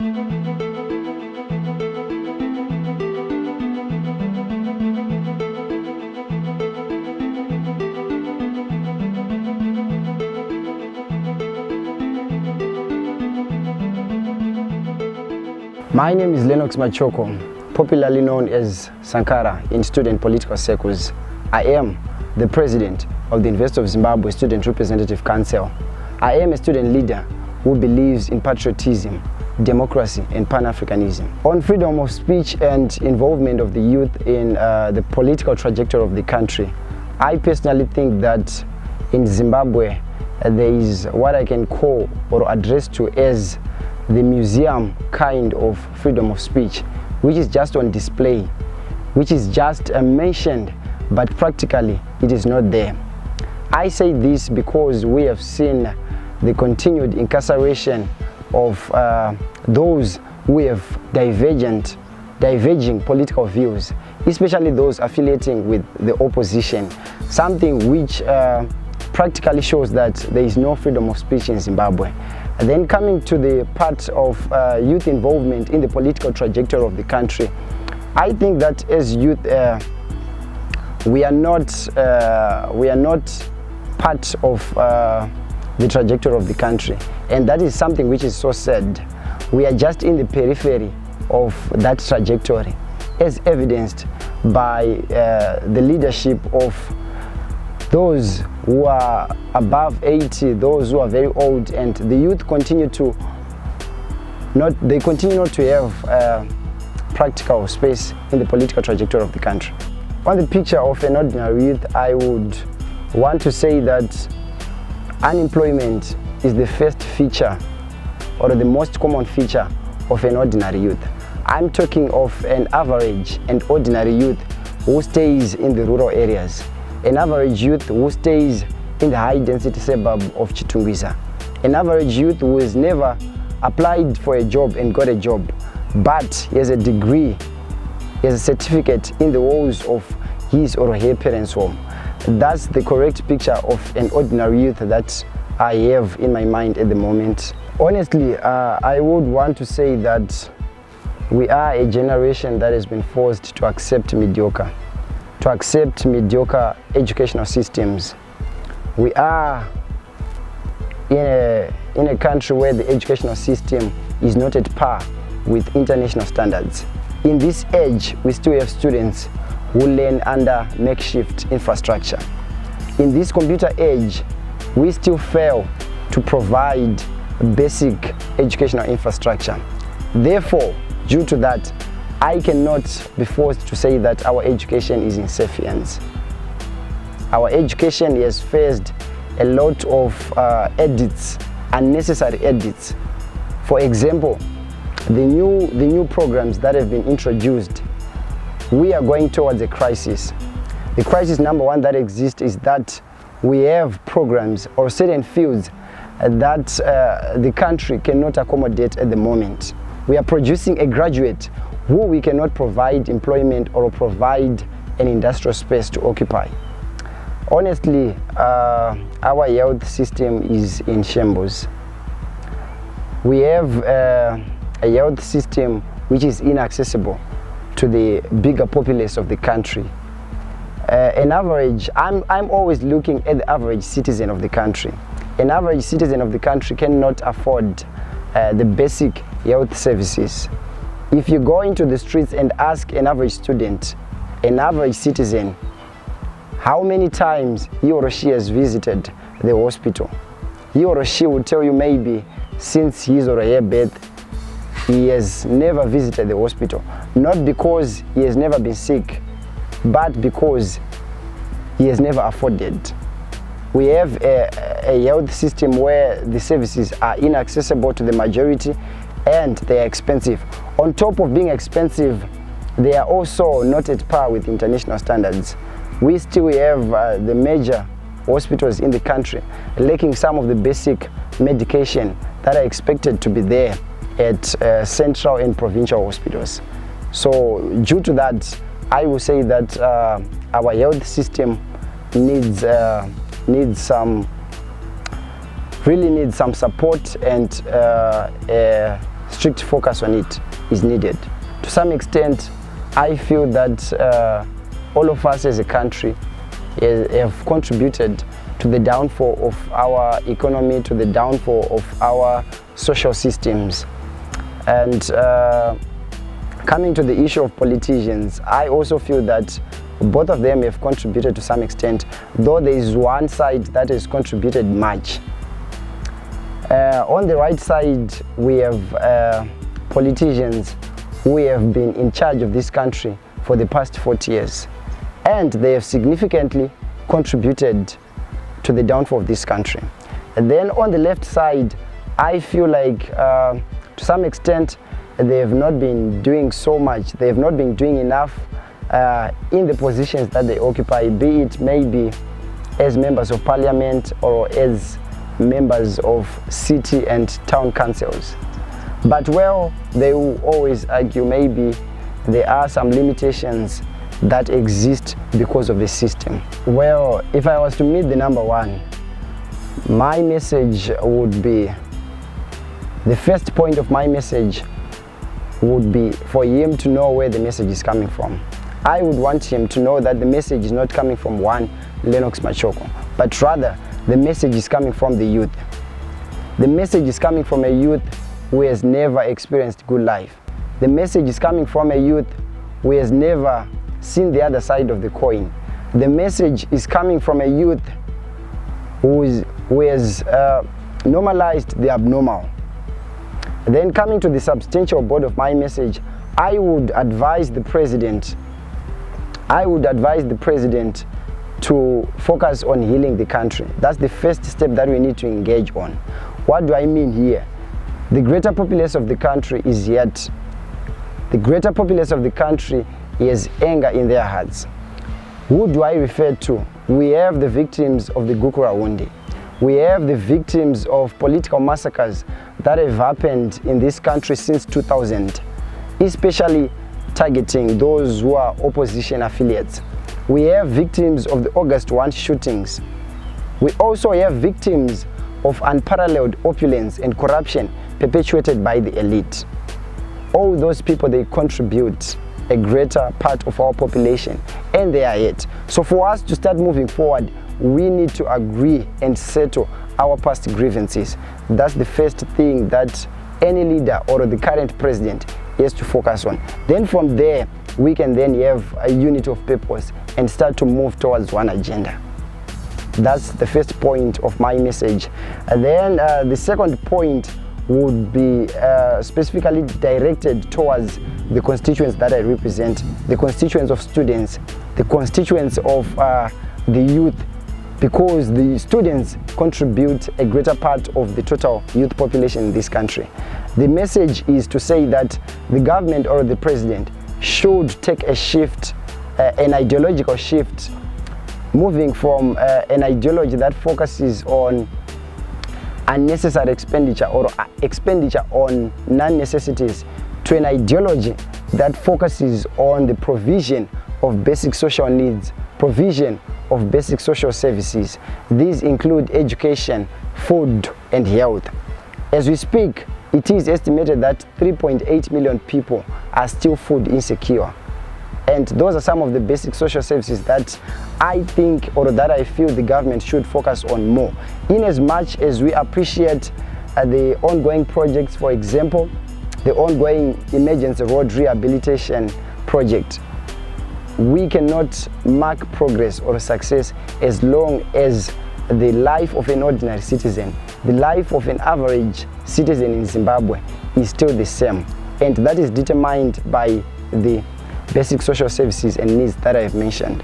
My name is Lennox Machoko, popularly known as Sankara in student political circles. I am the president of the University of Zimbabwe Student Representative Council. I am a student leader who believes in patriotism, democracy and Pan-Africanism. On freedom of speech and involvement of the youth in the political trajectory of the country, I personally think that in Zimbabwe there is what I can call or address to as the museum kind of freedom of speech, which is just on display, which is just mentioned, but practically it is not there. I say this because we have seen the continued incarceration of those who have diverging political views, especially those affiliating with the opposition, something which practically shows that there is no freedom of speech in Zimbabwe. And then coming to the part of youth involvement in the political trajectory of the country, I think that as youth we are not part of the trajectory of the country, and that is something which is so sad. We are just in the periphery of that trajectory, as evidenced by the leadership of those who are above 80, those who are very old, and the youth continue not to have practical space in the political trajectory of the country. On the picture of an ordinary youth, I would want to say that unemployment is the first feature or the most common feature of an ordinary youth. I'm talking of an average and ordinary youth who stays in the rural areas, an average youth who stays in the high-density suburb of Chitungwiza, an average youth who has never applied for a job and got a job, but he has a degree, he has a certificate in the walls of his or her parents' home. That's the correct picture of an ordinary youth that I have in my mind at the moment. Honestly, I would want to say that we are a generation that has been forced to accept mediocre educational systems. We are in a country where the educational system is not at par with international standards. In this age, we still have students who learn under makeshift infrastructure. In this computer age, we still fail to provide basic educational infrastructure. Therefore, due to that, I cannot be forced to say that our education is in safe hands. Our education has faced a lot of edits, unnecessary edits. For example, the new programs that have been introduced, we are going towards a crisis. The crisis number one that exists is that we have programs or certain fields that the country cannot accommodate at the moment. We are producing a graduate who we cannot provide employment or provide an industrial space to occupy. Honestly, our health system is in shambles. We have a health system which is inaccessible to the bigger populace of the country. An average, I'm always looking at the average citizen of the country. An average citizen of the country cannot afford the basic health services. If you go into the streets and ask an average student, an average citizen, how many times he or she has visited the hospital, he or she will tell you maybe since his or her birth, he has never visited the hospital. Not because he has never been sick, but because he has never afforded. We have a health system where the services are inaccessible to the majority and they are expensive. On top of being expensive, they are also not at par with international standards. We still have the major hospitals in the country lacking some of the basic medication that are expected to be there at central and provincial hospitals. So due to that, I will say that our health system needs some support and strict focus on it is needed. To some extent, I feel that all of us as a country have contributed to the downfall of our economy, to the downfall of our social systems. And coming to the issue of politicians, I also feel that both of them have contributed to some extent, though there is one side that has contributed much. On the right side, we have politicians who have been in charge of this country for the past 40 years. And they have significantly contributed to the downfall of this country. And then on the left side, I feel like to some extent they have not been doing so much. They have not been doing enough in the positions that they occupy, be it maybe as members of parliament or as members of city and town councils. But well, they will always argue maybe there are some limitations that exist because of the system. Well, if I was to meet the number one, my message would be, the first point of my message would be for him to know where the message is coming from. I would want him to know that the message is not coming from one Lennox Machoko, but rather the message is coming from the youth. The message is coming from a youth who has never experienced good life. The message is coming from a youth who has never seen the other side of the coin. The message is coming from a youth who has normalized the abnormal. Then coming to the substantial body of my message, I would advise the president to focus on healing the country. That's the first step that we need to engage on. What do I mean here? The greater populace of the country is yet. The greater populace of the country has anger in their hearts. Who do I refer to? We have the victims of the Gukurawundi. We have the victims of political massacres that have happened in this country since 2000, especially targeting those who are opposition affiliates. We have victims of the August 1 shootings. We also have victims of unparalleled opulence and corruption perpetuated by the elite. All those people, they contribute a greater part of our population, and they are it. So for us to start moving forward, we need to agree and settle our past grievances. That's the first thing that any leader or the current president has to focus on. Then from there, we can then have a unity of purpose and start to move towards one agenda. That's the first point of my message. And then the second point would be specifically directed towards the constituents that I represent, the constituents of students, the constituents of the youth, because the students contribute a greater part of the total youth population in this country. The message is to say that the government or the president should take a shift, an ideological shift, moving from an ideology that focuses on unnecessary expenditure or expenditure on non-necessities to an ideology that focuses on the provision of basic social needs, provision of basic social services. These include education, food, and health. As we speak, it is estimated that 3.8 million people are still food insecure. And those are some of the basic social services that I think, or that I feel, the government should focus on more. In as much as we appreciate the ongoing projects, for example, the ongoing emergency road rehabilitation project, we cannot mark progress or success as long as the life of an ordinary citizen, the life of an average citizen in Zimbabwe is still the same. And that is determined by the basic social services and needs that I have mentioned.